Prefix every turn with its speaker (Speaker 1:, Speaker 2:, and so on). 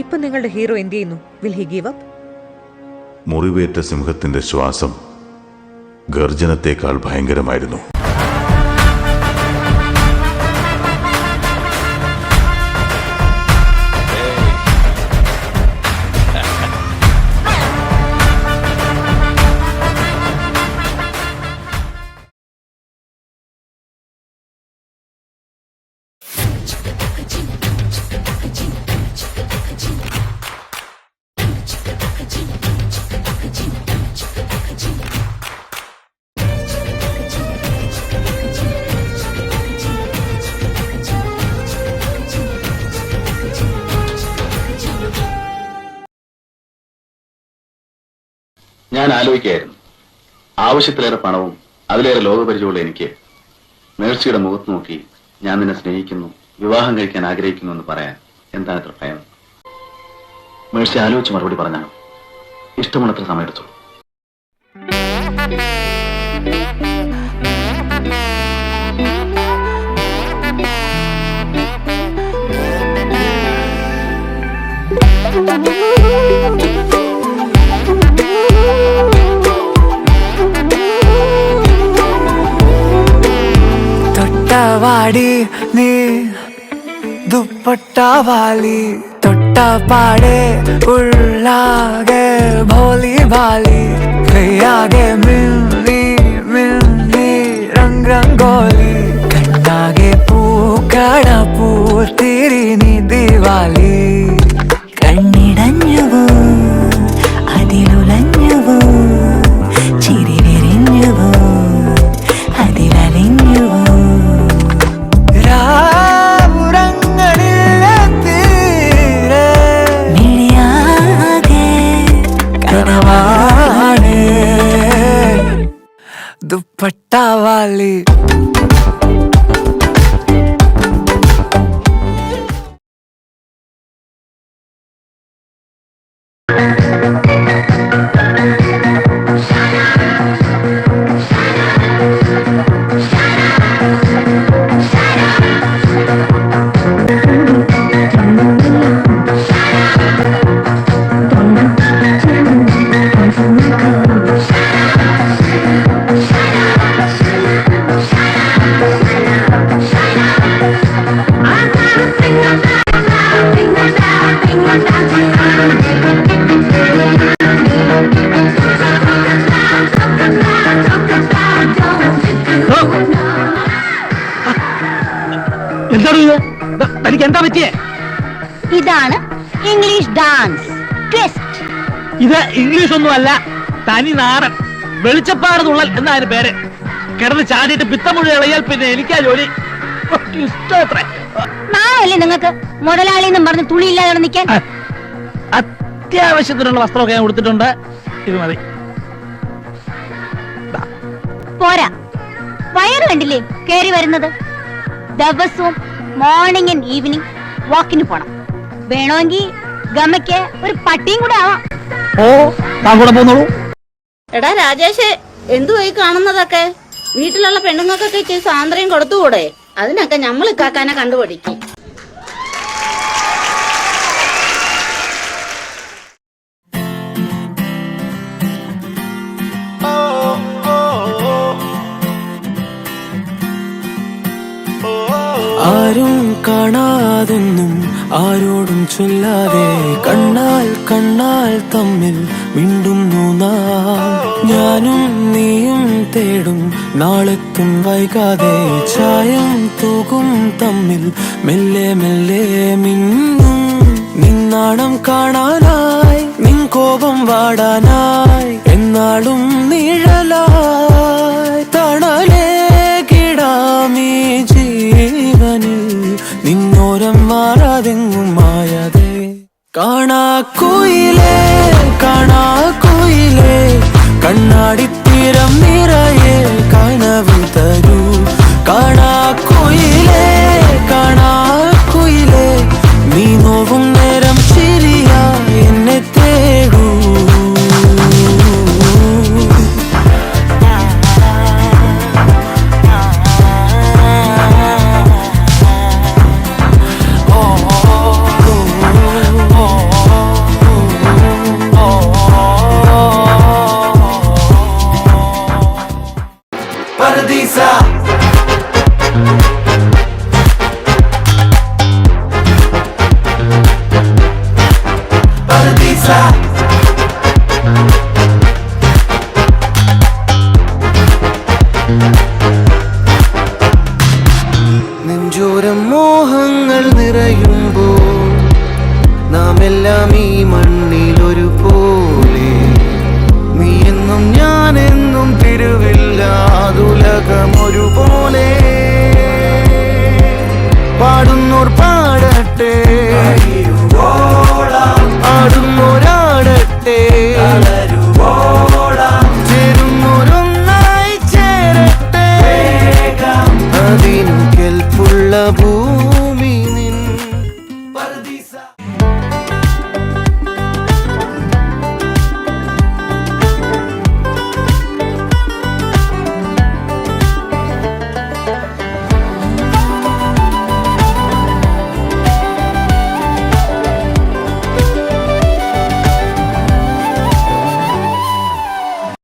Speaker 1: ഇപ്പൊ നിങ്ങളുടെ ഹീറോ എന്ത് ചെയ്യുന്നു? Will he give up?
Speaker 2: മുറിവേറ്റ സിംഹത്തിന്റെ ശ്വാസം ഗർജനത്തേക്കാൾ ഭയങ്കരമായിരുന്നു.
Speaker 3: ഞാൻ ആലോചിക്കുകയായിരുന്നു, ആവശ്യത്തിലേറെ പണവും അതിലേറെ ലോകപരിചയമുള്ള എനിക്ക് മേഴ്സിയുടെ മുഖത്ത് നോക്കി ഞാൻ നിന്നെ സ്നേഹിക്കുന്നു, വിവാഹം കഴിക്കാൻ ആഗ്രഹിക്കുന്നു എന്ന് പറയാൻ എന്താണ് ഇത്ര ഭയം? മേഴ്സി ആലോചിച്ച് മറുപടി പറഞ്ഞാണ്. ഇഷ്ടമുള്ളത്ര സമയമെടുത്തു.
Speaker 4: തൊട്ടവാടി നീ ദുപ്പട്ട വാലി, തൊട്ടപാടെ ഉള്ളാകെ ഭോലി ഭാലി, കയ്യാകെ മിന്നി മിന്നി രംഗ് രംഗോലി, കണ്ണാകെ പൂക്കട പൂത്തിരി നീ ദിവാലി.
Speaker 5: കണ്ണിടഞ്ഞുവോ അതിലുലഞ്ഞുവോ, ചിരി വിരിഞ്ഞുവോ അതിലലിഞ്ഞുവോ,
Speaker 4: दुपट्टा वाली.
Speaker 6: എന്താ പറ്റിയേ?
Speaker 5: ഇതാണ് ഇംഗ്ലീഷ് ഡാൻസ് ട്വിസ്റ്റ്.
Speaker 6: ഇത് ഇംഗ്ലീഷ് ഒന്നുമല്ല, തനി നാടൻ വെളിച്ചപ്പാട് തുള്ളൽ എന്നതിന് പേര്. കിടന്ന് ചാടിയിട്ട് പിത്തമുഴ ഇളയാൽ പിന്നെ എനിക്കാ ജോലി.
Speaker 5: നാളല്ലേ നിങ്ങൾക്ക് മുതലാളി എന്നും പറഞ്ഞ് തുണിയില്ലാതെ നിൽക്കാൻ?
Speaker 6: അത്യാവശ്യത്തിനുള്ള വസ്ത്രമൊക്കെ ഞാൻ കൊടുത്തിട്ടുണ്ട്. ഇത് മതി.
Speaker 5: പോരാ, വയറ് കണ്ടില്ലേ കേറി വരുന്നത്? ദിവസവും മോർണിംഗ് ആൻഡ് ഈവനിങ് വാക്കിന് പോണം. വേണമെങ്കിൽ ഗമയ്ക്ക് ഒരു പട്ടിയും കൂടെ ആവാം.
Speaker 6: ഓ, താൻ കൂടെ പോന്നോളൂ.
Speaker 7: എടാ രാജേഷ്, എന്തുവായി കാണുന്നതൊക്കെ? വീട്ടിലുള്ള പെണ്ണുങ്ങൾക്കൊക്കെ ഇച്ചിരി സ്വാതന്ത്ര്യം കൊടുത്തുകൂടെ? അതിനൊക്കെ നമ്മൾ ഇക്കാക്കാനെ കണ്ടുപിടിക്കും.
Speaker 4: ആരും കാണാതൊന്നും ആരോടും ചൊല്ലാതെ കണ്ണാൽ കണ്ണാൽ തമ്മിൽ മിണ്ടുന്നു നാം. ഞാനും നീയും തേടും നാളെത്തും വൈകാതെ, ചായം തൂകും തമ്മിൽ മെല്ലെ മെല്ലെ മിന്നും. നിന്നാണം കാണാനായി, നിൻ കോപം വാടാനായി, എന്നാളും നിഴലായി തണലേ കിടാമീ ജീവനിൽ നിന്നോരം മാറാതെങ്ങും മായാതെ. കാണാക്കുയിലേ കാണാക്കുയിലേ, കണ്ണാടിത്തീരം നിറയെ കനവ് തരൂ. കാണ